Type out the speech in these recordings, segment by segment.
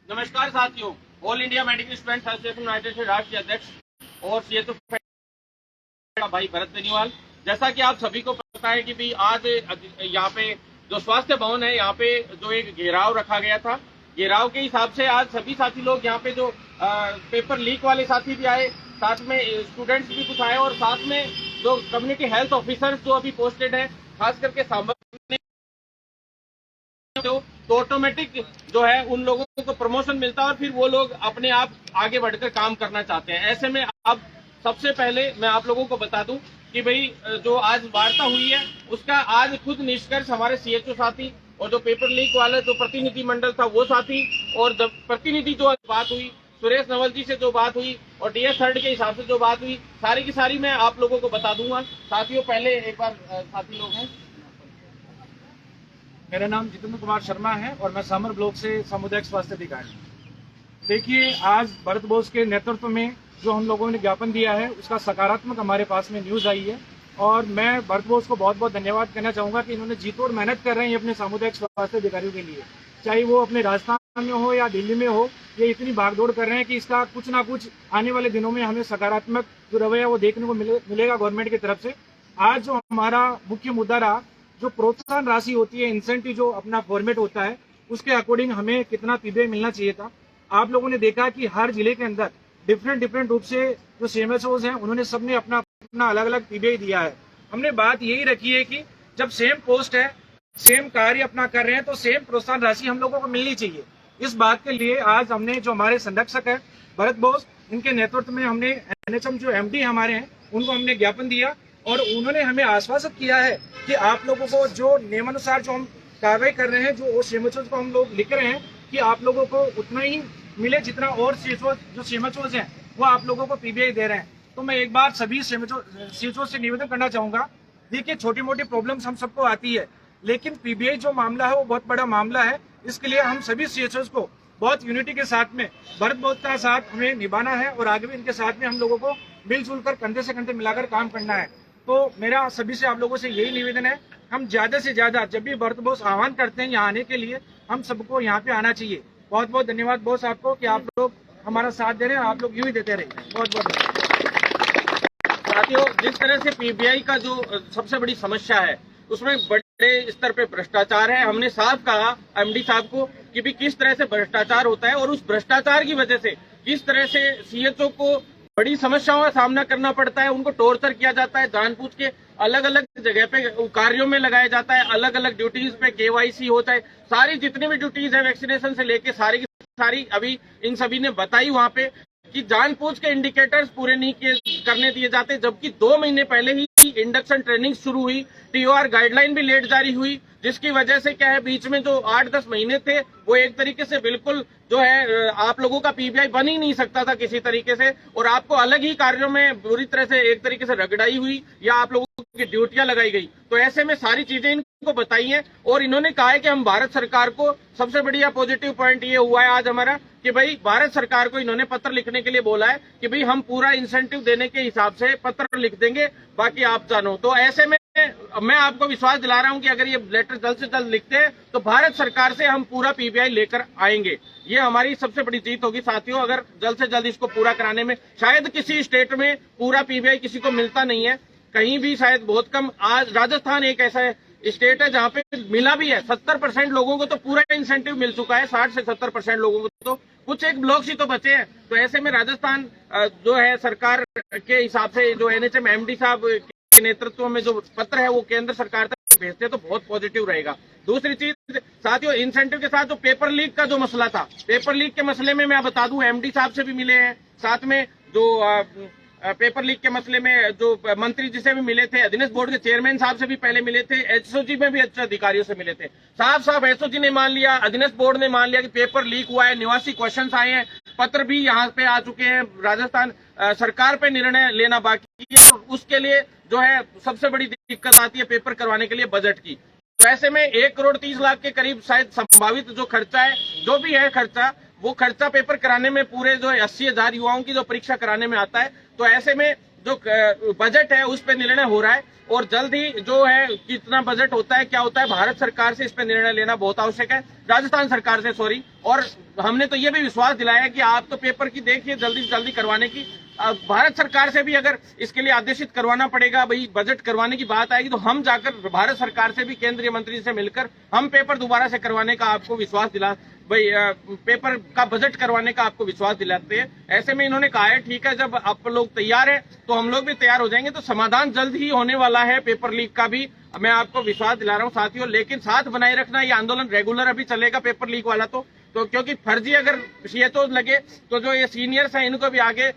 नमस्कार साथियों, all India medical students association United के राष्ट्रीय अध्यक्ष और सीएचओ भाई भरत बेनीवाल। जैसा कि आप सभी को पता है कि भाई आज यहाँ पे जो स्वास्थ्य भवन है, यहाँ पे जो एक घेराव रखा गया था, घेराव के हिसाब से आज सभी साथी लोग यहाँ पे जो पेपर लीक वाले साथी भी आए, साथ में स्टूडेंट्स भी कुछ आए और साथ में जो कम्युनिटी हेल्थ ऑफिसर्स जो अभी पोस्टेड है, खास करके सांबा तो ऑटोमेटिक जो है उन लोगों को प्रमोशन मिलता है और फिर वो लोग अपने आप आगे बढ़कर काम करना चाहते हैं। ऐसे में अब सबसे पहले मैं आप लोगों को बता दूं कि भाई जो आज वार्ता हुई है उसका आज खुद निष्कर्ष हमारे सीएचओ साथी और जो पेपर लीक वाले जो प्रतिनिधि मंडल था वो साथी और जब प्रतिनिधि जो बात हुई सुरेश नवल जी से जो बात हुई और डीएस थर्ड के हिसाब से जो बात हुई सारी की सारी मैं आप लोगों को बता दूंगा। साथियों, पहले एक बार साथी लोग हैं। मेरा नाम जितेंद्र कुमार शर्मा है और मैं सामर ब्लॉक से सामुदायिक स्वास्थ्य अधिकारी। देखिए, आज भरत बोस के नेतृत्व में जो हम लोगों ने ज्ञापन दिया है उसका सकारात्मक हमारे पास में न्यूज आई है और मैं भरत बोस को बहुत बहुत धन्यवाद कहना चाहूंगा कि इन्होंने जी तोड़ मेहनत कर रहे हैं अपने सामुदायिक स्वास्थ्य अधिकारियों के लिए, चाहे वो अपने राजस्थान में हो या दिल्ली में हो। ये इतनी भागदौड़ कर रहे हैं कि इसका कुछ ना कुछ आने वाले दिनों में हमें सकारात्मक जो रवैया वो देखने को मिलेगा गवर्नमेंट की तरफ से। आज जो हमारा मुख्य मुद्दा रहा, जो प्रोत्साहन राशि होती है, इंसेंटिव जो अपना फॉर्मेट होता है, उसके अकॉर्डिंग हमें कितना पीबीआई मिलना चाहिए था। आप लोगों ने देखा कि हर जिले के अंदर डिफरेंट रूप से जो सीएमएचओज हैं उन्होंने सबने अपना अलग अलग पीबीआई दिया है। हमने बात यही रखी है कि जब सेम पोस्ट है, सेम कार्य अपना कर रहे हैं तो सेम प्रोत्साहन राशि हम लोगों को मिलनी चाहिए। इस बात के लिए आज हमने जो हमारे संरक्षक है भरत बोस, इनके नेतृत्व में हमने एनएचएम जो एमडी हमारे हैं उनको हमने ज्ञापन दिया और उन्होंने हमें आश्वासित किया है कि आप लोगों को जो नियमानुसार जो हम कार्रवाई कर रहे हैं, जो सीएमएचओज को हम लोग लिख रहे हैं कि आप लोगों को उतना ही मिले जितना और जो सीएमएचओज हैं वो आप लोगों को पीबीआई दे रहे हैं। तो मैं एक बार सभी सीएमएचओ से निवेदन करना चाहूंगा, देखिए छोटी मोटी प्रॉब्लम्स हम सबको आती है, लेकिन पीबीआई जो मामला है वो बहुत बड़ा मामला है। इसके लिए हम सभी सीएचओज को बहुत यूनिटी के साथ में भरत बोस का साथ हमें निभाना है और आगे भी इनके साथ में हम लोगों को मिलजुल कर कंधे से कंधे मिलाकर काम करना है। तो मेरा सभी से आप लोगों से यही निवेदन है, हम ज्यादा से ज्यादा जब भी भरत बोस आह्वान करते हैं यहाँ आने के लिए, हम सबको यहाँ पे आना चाहिए। बहुत बहुत धन्यवाद बोस आपको कि आप लोग हमारा साथ दे रहे हैं, आप लोग यूं ही देते रहे। बहुत बहुत धन्यवाद। साथियों, जिस तरह से पीबीआई का जो सबसे बड़ी समस्या है उसमें बड़े स्तर पे भ्रष्टाचार है। हमने साफ कहा एमडी साहब को कि भी किस तरह से भ्रष्टाचार होता है और उस भ्रष्टाचार की वजह से किस तरह से सीएचओ को बड़ी समस्याओं का सामना करना पड़ता है, उनको टॉर्चर किया जाता है, जानबूझ के अलग अलग जगह पे कार्यों में लगाया जाता है, अलग अलग ड्यूटीज पे केवाईसी होता है, सारी जितनी भी ड्यूटीज है वैक्सीनेशन से लेके सारी की सारी अभी इन सभी ने बताई वहां पे कि जानबूझ के इंडिकेटर्स पूरे नहीं करने दिए जाते, जबकि 2 महीने पहले ही इंडक्शन ट्रेनिंग शुरू हुई, टीओआर गाइडलाइन भी लेट जारी हुई, जिसकी वजह से क्या है बीच में जो 8-10 महीने थे वो एक तरीके से बिल्कुल जो है आप लोगों का पीबीआई बन ही नहीं सकता था किसी तरीके से, और आपको अलग ही कार्यों में बुरी तरह से एक तरीके से रगड़ाई हुई या आप लोगों की ड्यूटियां लगाई गई। तो ऐसे में सारी चीजें इनको बताई हैं और इन्होंने कहा है कि हम भारत सरकार को, सबसे बढ़िया पॉजिटिव पॉइंट ये हुआ है आज हमारा कि भाई भारत सरकार को इन्होंने पत्र लिखने के लिए बोला है कि भाई हम पूरा इंसेंटिव देने के हिसाब से पत्र लिख देंगे, बाकी आप जानो। तो ऐसे में मैं आपको विश्वास दिला रहा हूं कि अगर ये लेटर जल्द से जल्द लिखते हैं तो भारत सरकार से हम पूरा पीबीआई लेकर आएंगे। ये हमारी सबसे बड़ी जीत होगी साथियों, अगर जल्द से जल्द इसको पूरा कराने में। शायद किसी स्टेट में पूरा पीबीआई किसी को मिलता नहीं है, कहीं भी शायद बहुत कम। आज राजस्थान एक ऐसा स्टेट है जहां पे मिला भी है, 70% लोगों को तो पूरा इंसेंटिव मिल चुका है, 60 से 70% लोगों को तो, कुछ एक ब्लॉक ही तो बचे हैं। तो ऐसे में राजस्थान जो है सरकार के हिसाब से जो एनएचएम एमडी साहब के नेतृत्व में जो पत्र है वो केंद्र सरकार तक भेजते तो बहुत पॉजिटिव रहेगा। दूसरी चीज साथियों, इंसेंटिव के साथ जो पेपर लीक का जो मसला था, पेपर लीक के मसले में मैं बता दूं एमडी साहब से भी मिले हैं, साथ में जो पेपर लीक के मसले में जो मंत्री जी से भी मिले थे, अधीनस्थ बोर्ड के चेयरमैन साहब से भी पहले मिले थे, एसओजी में भी अच्छे अधिकारियों से मिले थे। साफ एसओजी ने मान लिया, अधीनस्थ बोर्ड ने मान लिया कि पेपर लीक हुआ है, निवासी क्वेश्चंस आए हैं, पत्र भी यहाँ पे आ चुके हैं, राजस्थान सरकार पे निर्णय लेना बाकी है और उसके लिए जो है सबसे बड़ी दिक्कत आती है पेपर करवाने के लिए बजट की। तो ऐसे में 1 करोड़ 30 लाख के करीब शायद संभावित जो खर्चा है, जो भी है खर्चा, वो खर्चा पेपर कराने में पूरे जो 80,000 युवाओं की जो परीक्षा कराने में आता है। तो ऐसे में जो बजट है उस पर निर्णय हो रहा है और जल्द ही जो है कितना बजट होता है, क्या होता है, भारत सरकार से इस पर निर्णय लेना बहुत आवश्यक है, राजस्थान सरकार से सॉरी। और हमने तो ये भी विश्वास दिलाया कि आप तो पेपर की देखिए जल्दी से जल्दी करवाने की। भारत सरकार से भी अगर इसके लिए आदेशित करवाना पड़ेगा, भाई बजट करवाने की बात आएगी तो हम जाकर भारत सरकार से भी केंद्रीय मंत्री से मिलकर हम पेपर दोबारा से करवाने का आपको विश्वास दिला, भाई पेपर का बजट करवाने का आपको विश्वास दिलाते हैं। ऐसे में इन्होंने कहा है ठीक है, जब आप लोग तैयार है तो हम लोग भी तैयार हो जाएंगे। तो समाधान जल्द ही होने वाला है पेपर लीक का भी, मैं आपको विश्वास दिला रहा हूं साथियों। लेकिन साथ बनाए रखना, ये आंदोलन रेगुलर अभी चलेगा पेपर लीक वाला। तो क्योंकि फर्जी अगर सीएचओ लगे तो जो ये सीनियर्स हैं इनको भी आगे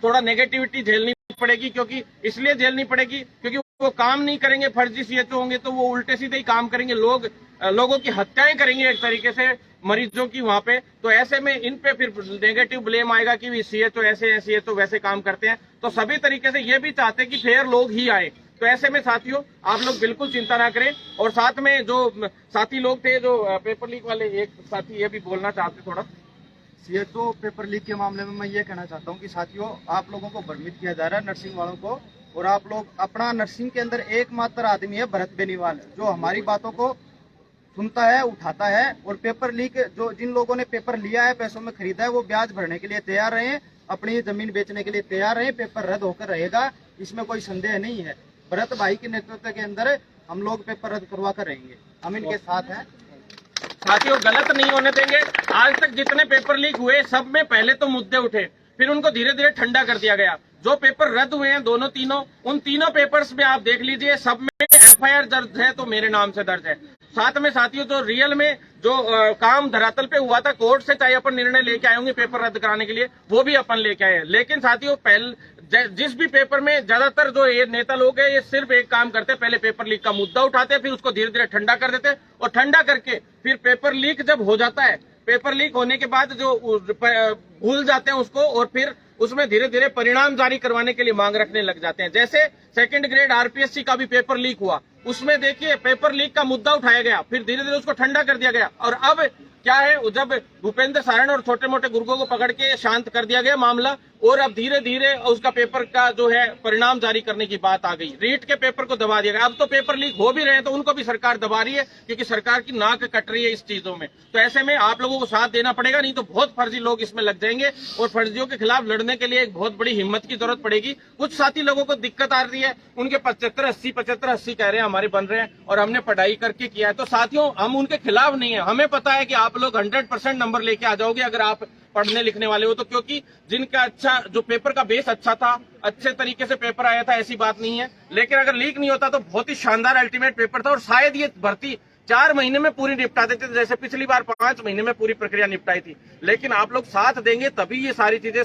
थोड़ा नेगेटिविटी झेलनी पड़ेगी, क्योंकि इसलिए झेलनी पड़ेगी क्योंकि वो काम नहीं करेंगे। फर्जी सीएचओ होंगे तो वो उल्टे सीधे ही काम करेंगे, लोगों की हत्याएं करेंगे एक तरीके से मरीजों की वहां पे। तो ऐसे में इन पे फिर नेगेटिव ब्लेम आएगा कि सीएचओ ऐसे हैं, सीएचओ वैसे काम करते हैं। तो सभी तरीके से ये भी चाहते हैं कि फेयर लोग ही आए। तो ऐसे में साथियों आप लोग बिल्कुल चिंता ना करें। और साथ में जो साथी लोग थे जो पेपर लीक वाले, एक साथी ये भी बोलना चाहते थोड़ा। सीएचओ पेपर लीक के मामले में मैं ये कहना चाहता हूँ कि साथियों आप लोगों को भ्रमित किया जा रहा है, नर्सिंग वालों को। और आप लोग अपना नर्सिंग के अंदर एकमात्र आदमी है भरत बेनीवाल, जो हमारी बातों को सुनता है, उठाता है। और पेपर लीक जो जिन लोगों ने पेपर लिया है, पैसों में खरीदा है, वो ब्याज भरने के लिए तैयार रहे, अपनी जमीन बेचने के लिए तैयार रहे। पेपर रद्द होकर रहेगा, इसमें कोई संदेह नहीं है। भरत भाई के नेतृत्व के अंदर हम लोग पेपर रद्द करवा कर रहेंगे, हम इनके साथ हैं। साथियों गलत नहीं होने देंगे। आज तक जितने पेपर लीक हुए सब में पहले तो मुद्दे उठे, फिर उनको धीरे धीरे ठंडा कर दिया गया। जो पेपर रद्द हुए हैं दोनों तीनों, उन तीनों पेपर्स में आप देख लीजिए सब में एफआईआर दर्ज है, तो मेरे नाम से दर्ज है। साथ में साथियों जो रियल में जो काम धरातल पे हुआ था, कोर्ट से चाहे अपन निर्णय लेके आए होंगे पेपर रद्द कराने के लिए, वो भी अपन लेके आए हैं। लेकिन साथियों जिस भी पेपर में ज्यादातर जो ये नेता लोग हैं, ये सिर्फ एक काम करते हैं, पहले पेपर लीक का मुद्दा उठाते हैं, फिर उसको धीरे धीरे ठंडा कर देते हैं। और ठंडा करके फिर पेपर लीक जब हो जाता है, पेपर लीक होने के बाद जो भूल जाते हैं उसको, और फिर उसमें धीरे धीरे परिणाम जारी करवाने के लिए मांग रखने लग जाते हैं। जैसे सेकंड ग्रेड आरपीएससी का भी पेपर लीक हुआ, उसमें देखिए पेपर लीक का मुद्दा उठाया गया, फिर धीरे धीरे उसको ठंडा कर दिया गया। और अब क्या है, जब भूपेंद्र सारण और छोटे मोटे गुर्गों को पकड़ के शांत कर दिया गया मामला, और अब धीरे धीरे उसका पेपर का जो है परिणाम जारी करने की बात आ गई। रीट के पेपर को दबा दिया गया। अब तो पेपर लीक हो भी रहे हैं तो उनको भी सरकार दबा रही है, क्योंकि सरकार की नाक कट रही है इस चीजों में। तो ऐसे में आप लोगों को साथ देना पड़ेगा, नहीं तो बहुत फर्जी लोग इसमें लग जाएंगे। और फर्जियों के खिलाफ लड़ने के लिए एक बहुत बड़ी हिम्मत की जरूरत पड़ेगी। कुछ साथी लोगों को दिक्कत आ रही है, उनके 75-80 कह रहे हैं हमारे बन रहे हैं, और हमने पढ़ाई करके किया है। तो साथियों हम उनके खिलाफ नहीं है, हमें पता है कि आप लोग 100% नंबर लेके आ जाओगे अगर आप पढ़ने लिखने वाले हो तो। क्योंकि जिनका अच्छा जो पेपर का बेस अच्छा था, अच्छे तरीके से पेपर आया था, ऐसी बात नहीं है। लेकिन अगर लीक नहीं होता तो बहुत ही शानदार अल्टीमेट पेपर था, और शायद ये भर्ती 4 महीने में पूरी निपटा देते थे, जैसे पिछली बार 5 महीने में पूरी प्रक्रिया निपटाई थी। लेकिन आप लोग साथ देंगे तभी ये सारी चीजें,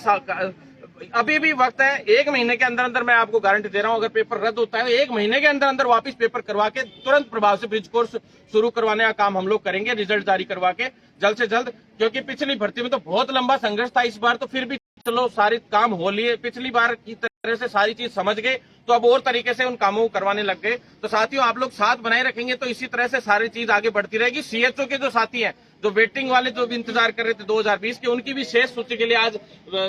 अभी भी वक्त है। 1 महीने के अंदर अंदर मैं आपको गारंटी दे रहा हूं, अगर पेपर रद्द होता है 1 महीने के अंदर अंदर वापस पेपर करवा के तुरंत प्रभाव से ब्रिज कोर्स शुरू करवाने का काम हम लोग करेंगे, रिजल्ट जारी करवा के जल्द से जल्द। क्योंकि पिछली भर्ती में तो बहुत लंबा संघर्ष था, इस बार तो फिर भी चलो सारे काम हो लिए, पिछली बार की तरह से सारी चीज समझ गए तो अब और तरीके से उन कामों को करवाने लग गए। तो साथियों आप लोग साथ बनाए रखेंगे तो इसी तरह से सारी चीज आगे बढ़ती रहेगी। सीएचओ के जो साथी हैं, जो वेटिंग वाले जो भी इंतजार कर रहे थे 2020 के, उनकी भी शेष सूची के लिए आज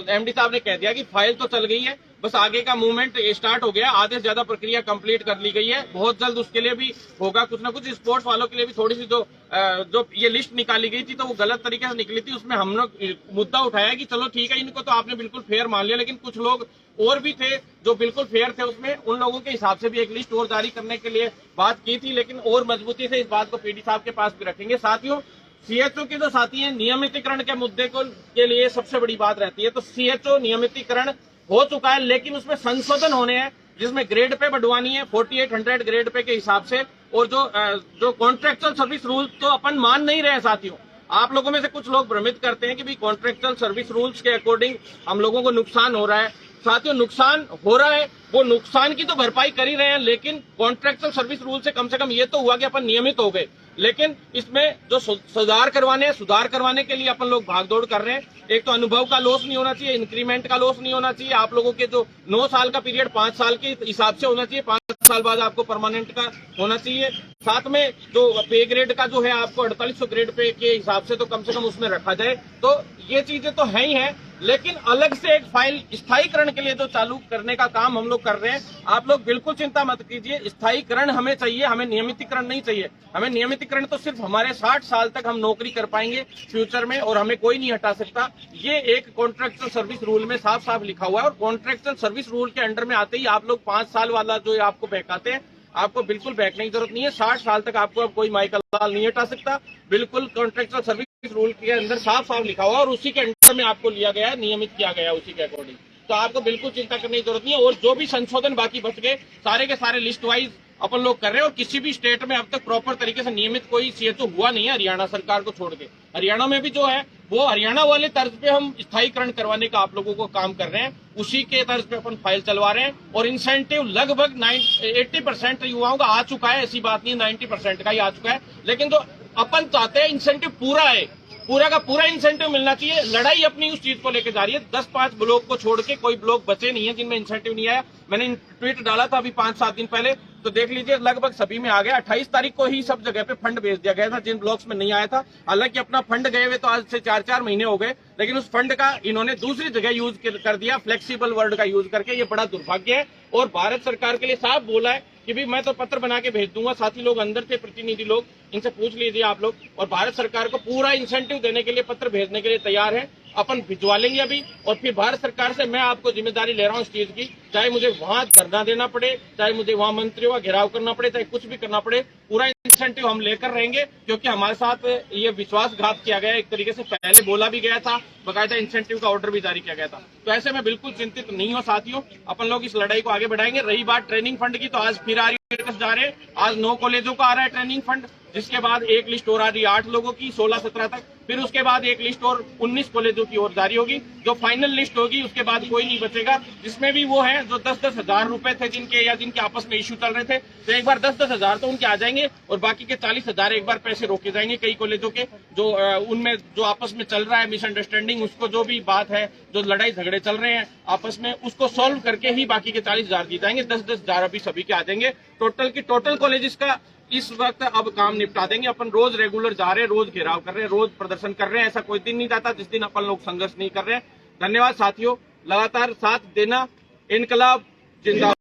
एमडी साहब ने कह दिया कि फाइल तो चल गई है, बस आगे का मूवमेंट स्टार्ट हो गया, आधे से ज्यादा प्रक्रिया कंप्लीट कर ली गई है। बहुत जल्द उसके लिए भी होगा कुछ ना कुछ। स्पोर्ट्स वालों के लिए भी थोड़ी सी जो ये लिस्ट निकाली गई थी तो वो गलत तरीके से निकली थी, उसमें हम लोग मुद्दा उठाया कि चलो ठीक है, इनको तो आपने बिल्कुल फेयर मान लिया, लेकिन कुछ लोग और भी थे जो बिल्कुल फेयर थे उसमें, उन लोगों के हिसाब से भी एक लिस्ट और जारी करने के लिए बात की थी। लेकिन और मजबूती से इस बात को पीडी साहब के पास भी रखेंगे। साथियों सीएचओ के जो साथी हैं, नियमितीकरण के मुद्दे के लिए सबसे बड़ी बात रहती है। तो सीएचओ नियमितीकरण हो चुका है, लेकिन उसमें संशोधन होने हैं, जिसमें ग्रेड पे बढ़वानी है 4800 ग्रेड पे के हिसाब से। और जो कॉन्ट्रेक्चुअल सर्विस रूल तो अपन मान नहीं रहे साथियों। आप लोगों में से कुछ लोग भ्रमित करते हैं कि भी कॉन्ट्रेक्चुअल सर्विस रूल्स के अकॉर्डिंग हम लोगों को नुकसान हो रहा है। साथियों नुकसान हो रहा है, वो नुकसान की तो भरपाई कर ही रहे हैं, लेकिन कॉन्ट्रेक्चुअल सर्विस रूल से कम ये तो हुआ कि अपन नियमित हो गए। लेकिन इसमें जो सुधार करवाने के लिए अपन लोग भागदौड़ कर रहे हैं। एक तो अनुभव का लॉस नहीं होना चाहिए, इंक्रीमेंट का लॉस नहीं होना चाहिए। आप लोगों के जो 9 साल का पीरियड 5 साल के हिसाब से होना चाहिए, 5 साल बाद आपको परमानेंट का होना चाहिए। साथ में जो पे ग्रेड का जो है आपको 4800 ग्रेड पे के हिसाब से तो कम उसमें रखा जाए। तो ये चीजें तो है ही है, लेकिन अलग से एक फाइल स्थायीकरण के लिए जो चालू करने का काम हम लोग कर रहे हैं, आप लोग बिल्कुल चिंता मत कीजिए। स्थायीकरण हमें चाहिए, हमें नियमितीकरण नहीं चाहिए। हमें नियमितीकरण तो सिर्फ हमारे 60 साल तक हम नौकरी कर पाएंगे फ्यूचर में, और हमें कोई नहीं हटा सकता। ये एक कॉन्ट्रैक्चुअल सर्विस रूल में साफ साफ लिखा हुआ है, और कॉन्ट्रैक्चुअल सर्विस रूल के अंडर में आते ही आप लोग 5 साल वाला जो आपको बहकाते हैं, आपको बिल्कुल बहकने की जरूरत नहीं है। 60 साल तक आपको अब कोई माइकल लाल नहीं हटा सकता। बिल्कुल कॉन्ट्रैक्चुअल सर्विस रूल के अंदर साफ साफ लिखा हुआ है, और उसी के अंडर में आपको लिया गया है, नियमित किया गया है उसी के अकॉर्डिंग। तो आपको बिल्कुल चिंता करने की जरूरत नहीं है। और जो भी संशोधन बाकी बच गए, सारे के सारे लिस्ट वाइज अपन लोग कर रहे हैं। और किसी भी स्टेट में अब तक प्रॉपर तरीके से नियमित कोई सीएचओ हुआ नहीं है, हरियाणा सरकार को छोड़ के। हरियाणा में भी जो है वो हरियाणा वाले तर्ज पे हम स्थायीकरण करवाने का आप लोगों को काम कर रहे हैं, उसी के तर्ज पे अपन फाइल चलवा रहे हैं। और इंसेंटिव लगभग 80% युवाओं का आ चुका है, ऐसी बात नहीं, 90% का ही आ चुका है। लेकिन जो अपन चाहते हैं इंसेंटिव पूरा है, पूरा का पूरा इंसेंटिव मिलना चाहिए। लड़ाई अपनी उस चीज को लेकर जा रही है। 10-5 ब्लॉक को छोड़ के कोई ब्लॉक बचे नहीं है जिनमें इंसेंटिव नहीं आया। मैंने ट्वीट डाला था अभी 5-7 दिन पहले, तो देख लीजिए लगभग सभी में आ गया। 28 तारीख को ही सब जगह पे फंड भेज दिया गया था जिन ब्लॉक्स में नहीं आया था। हालांकि अपना फंड गए हुए तो आज से 4-4 महीने हो गए, लेकिन उस फंड का इन्होंने दूसरी जगह यूज कर दिया, फ्लेक्सिबल वर्ड का यूज करके। ये बड़ा दुर्भाग्य है। और भारत सरकार के लिए साफ बोला है कि भी मैं तो पत्र बना के भेज दूंगा। साथी लोग अंदर थे, प्रतिनिधि लोग, इनसे पूछ लीजिए आप लोग। और भारत सरकार को पूरा इंसेंटिव देने के लिए पत्र भेजने के लिए तैयार है। अपन भिजवा लेंगे अभी, और फिर भारत सरकार से मैं आपको जिम्मेदारी ले रहा हूँ इस चीज की। चाहे मुझे वहां धरना देना पड़े, चाहे मुझे वहां मंत्रियों का घेराव करना पड़े, चाहे कुछ भी करना पड़े, पूरा इंसेंटिव हम लेकर रहेंगे। क्योंकि हमारे साथ ये विश्वासघात किया गया, एक तरीके से पहले बोला भी गया था, बकायदा इंसेंटिव का ऑर्डर भी जारी किया गया था। तो ऐसे में बिल्कुल चिंतित नहीं हो साथियों, अपन लोग इस लड़ाई को आगे बढ़ाएंगे। रही बात ट्रेनिंग फंड की, तो आज फिर आ रही जा रहे हैं। आज 9 कॉलेजों का आ रहा है ट्रेनिंग फंड, जिसके बाद एक लिस्ट और आ रही है 8 लोगों की 16-17 तक। फिर उसके बाद एक लिस्ट और 19 कॉलेजों की ओर जारी होगी। जो फाइनल लिस्ट होगी उसके बाद कोई नहीं बचेगा, जिसमें भी वो है जो 10-10 हजार रुपए थे जिनके, या जिनके आपस में इश्यू चल रहे थे, तो एक बार 10-10 हजार तो उनके आ जाएंगे, और बाकी के 40 हजार एक बार पैसे रोके जाएंगे कई कॉलेजों के। जो उनमें जो आपस में चल रहा है मिसअंडरस्टैंडिंग, उसको जो भी बात है, जो लड़ाई झगड़े चल रहे हैं आपस में, उसको सॉल्व करके ही बाकी के 40 हजार दिए जाएंगे। 10-10 हजार अभी सभी के आ जाएंगे। टोटल कॉलेजेस का इस वक्त अब काम निपटा देंगे। अपन रोज रेगुलर जा रहे हैं, रोज घेराव कर रहे हैं, रोज प्रदर्शन कर रहे हैं। ऐसा कोई दिन नहीं जाता जिस दिन अपन लोग संघर्ष नहीं कर रहे हैं। धन्यवाद साथियों, लगातार साथ देना। इनकलाब जिंदाबाद।